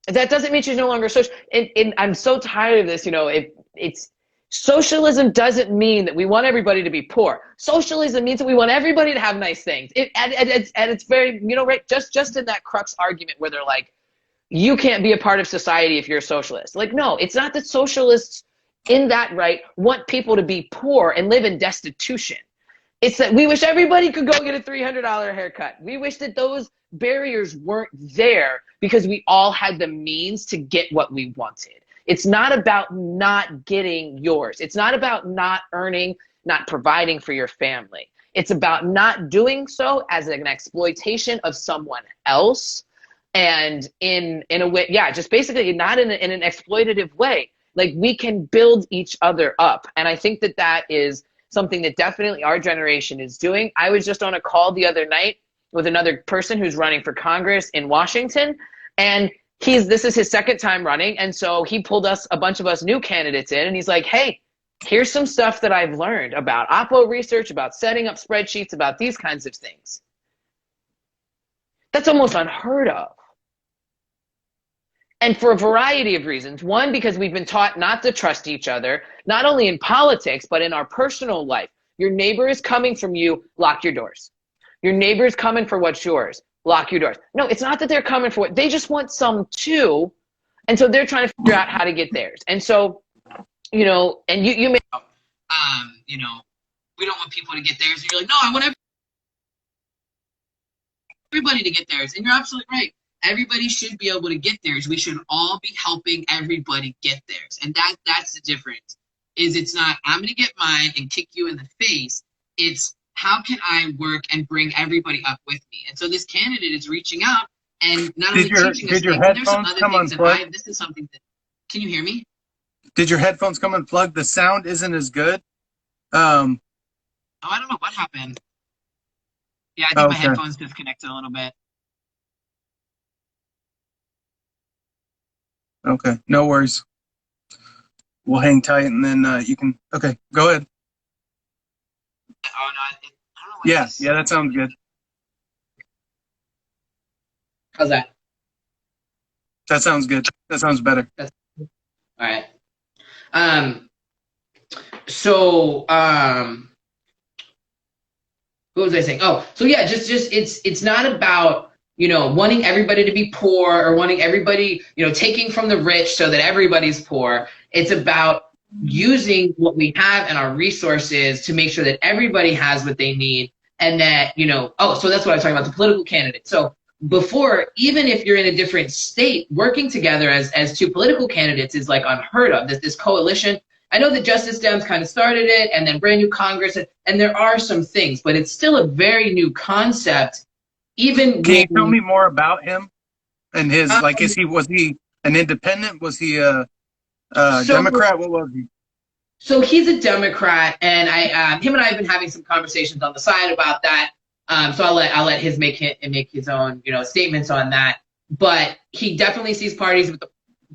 that doesn't mean she's no longer social. And I'm so tired of this, you know. It's socialism doesn't mean that we want everybody to be poor. Socialism means that we want everybody to have nice things. And it's very, you know, right, just in that crux argument where they're like, you can't be a part of society if you're a socialist. Like, no, it's not that socialists in that right want people to be poor and live in destitution. It's that we wish everybody could go get a $300 haircut. We wish that those barriers weren't there because we all had the means to get what we wanted. It's not about not getting yours. It's not about not earning, not providing for your family. It's about not doing so as an exploitation of someone else. And in a way, yeah, just basically not in an exploitative way. Like, we can build each other up. And I think that is something that definitely our generation is doing. I was just on a call the other night with another person who's running for Congress in Washington, and this is his second time running. And so he pulled a bunch of us new candidates in, and he's like, hey, here's some stuff that I've learned about Oppo research, about setting up spreadsheets, about these kinds of things. That's almost unheard of. And for a variety of reasons. One, because we've been taught not to trust each other, not only in politics, but in our personal life. Your neighbor is coming from you, lock your doors. Your neighbor's coming for what's yours. Lock your doors. No, it's not that they're coming for what they just want some too. And so they're trying to figure out how to get theirs. And so, you know, and you may, you know, we don't want people to get theirs. And you're like, no, I want everybody to get theirs. And you're absolutely right. Everybody should be able to get theirs. We should all be helping everybody get theirs. And that's the difference. Is it's not, I'm going to get mine and kick you in the face. It's, how can I work and bring everybody up with me? And so this candidate is reaching out and not only teaching us things, but there's some other things that this is something that, can you hear me? Did your headphones come unplugged? The sound isn't as good. Oh, I don't know what happened. Yeah, I think my headphones disconnected a little bit. Okay, no worries. We'll hang tight and then you can, okay, go ahead. Oh, no, I don't know what yeah, that sounds good. How's that? That sounds good. That sounds better. All right. So, what was I saying? Oh, so yeah, just it's not about, you know, wanting everybody to be poor or wanting everybody, you know, taking from the rich so that everybody's poor. It's about using what we have and our resources to make sure that everybody has what they need, and that, you know, oh, so that's what I was talking about, the political candidate. So before, even if you're in a different state, working together as two political candidates is like unheard of. This coalition, I know that Justice Dems kind of started it, and then brand new Congress, and there are some things, but it's still a very new concept. Even can you tell me more about him and his like? Was he an independent? Was he a Democrat? What was he? So he's a Democrat, and him and I have been having some conversations on the side about that. So I'll let his make his own, you know, statements on that. But he definitely sees parties with the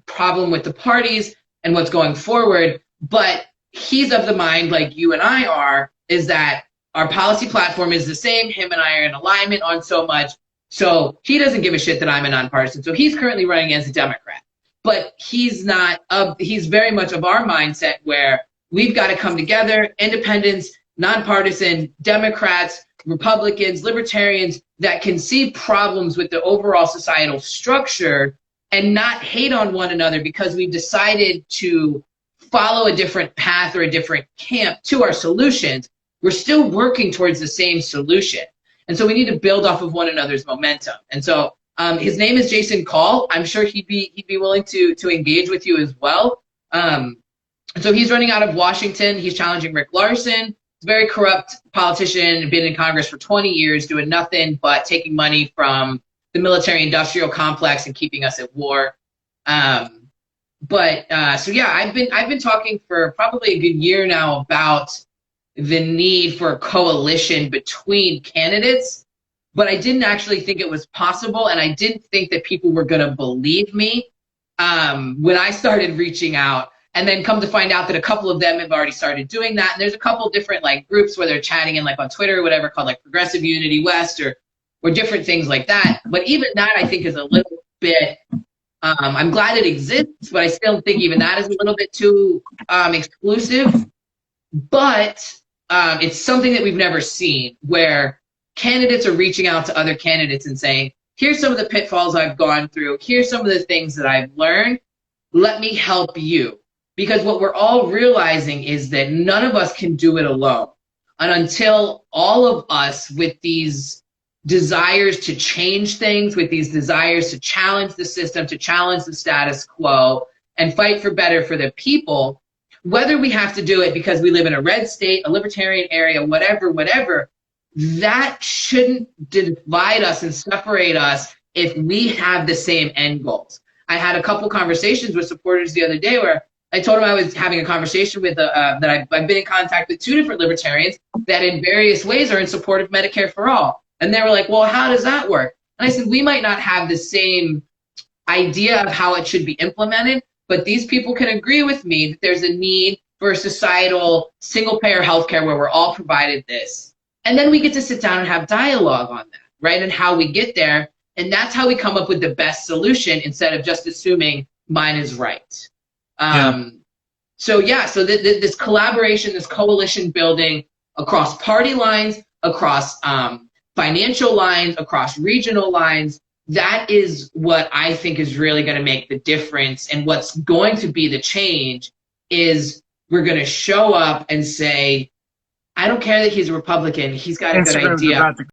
problem with the parties and what's going forward. But he's of the mind, like you and I are, is that our policy platform is the same. Him and I are in alignment on so much. So he doesn't give a shit that I'm a nonpartisan. So he's currently running as a Democrat. But he's not he's very much of our mindset where we've got to come together, independents, nonpartisan, Democrats, Republicans, libertarians, that can see problems with the overall societal structure and not hate on one another because we've decided to follow a different path or a different camp to our solutions. We're still working towards the same solution. And so we need to build off of one another's momentum. And so his name is Jason Call. I'm sure he'd be willing to engage with you as well. So he's running out of Washington. He's challenging Rick Larson. He's a very corrupt politician, been in Congress for 20 years, doing nothing but taking money from the military-industrial complex and keeping us at war. So yeah, I've been talking for probably a good year now about the need for a coalition between candidates, but I didn't actually think it was possible, and I didn't think that people were going to believe me when I started reaching out. And then come to find out that a couple of them have already started doing that. And there's a couple different like groups where they're chatting in like on Twitter or whatever called like Progressive Unity West or different things like that. But even that I think is a little bit, I'm glad it exists, but I still think even that is a little bit too exclusive. But it's something that we've never seen where candidates are reaching out to other candidates and saying, here's some of the pitfalls I've gone through. Here's some of the things that I've learned. Let me help you. Because what we're all realizing is that none of us can do it alone. And until all of us with these desires to change things, with these desires to challenge the system, to challenge the status quo, and fight for better for the people, whether we have to do it because we live in a red state, a libertarian area, whatever, that shouldn't divide us and separate us if we have the same end goals. I had a couple conversations with supporters the other day where I told them I was having a conversation with that I've been in contact with two different libertarians that in various ways are in support of Medicare for all. And they were like, well, how does that work? And I said, we might not have the same idea of how it should be implemented, but these people can agree with me that there's a need for a societal single-payer healthcare where we're all provided this. And then we get to sit down and have dialogue on that, right? And how we get there. And that's how we come up with the best solution instead of just assuming mine is right. So this collaboration, this coalition building across party lines, across financial lines, across regional lines. That is what I think is really going to make the difference. And what's going to be the change is we're going to show up and say, I don't care that he's a Republican. He's got a good Instagram's idea. about to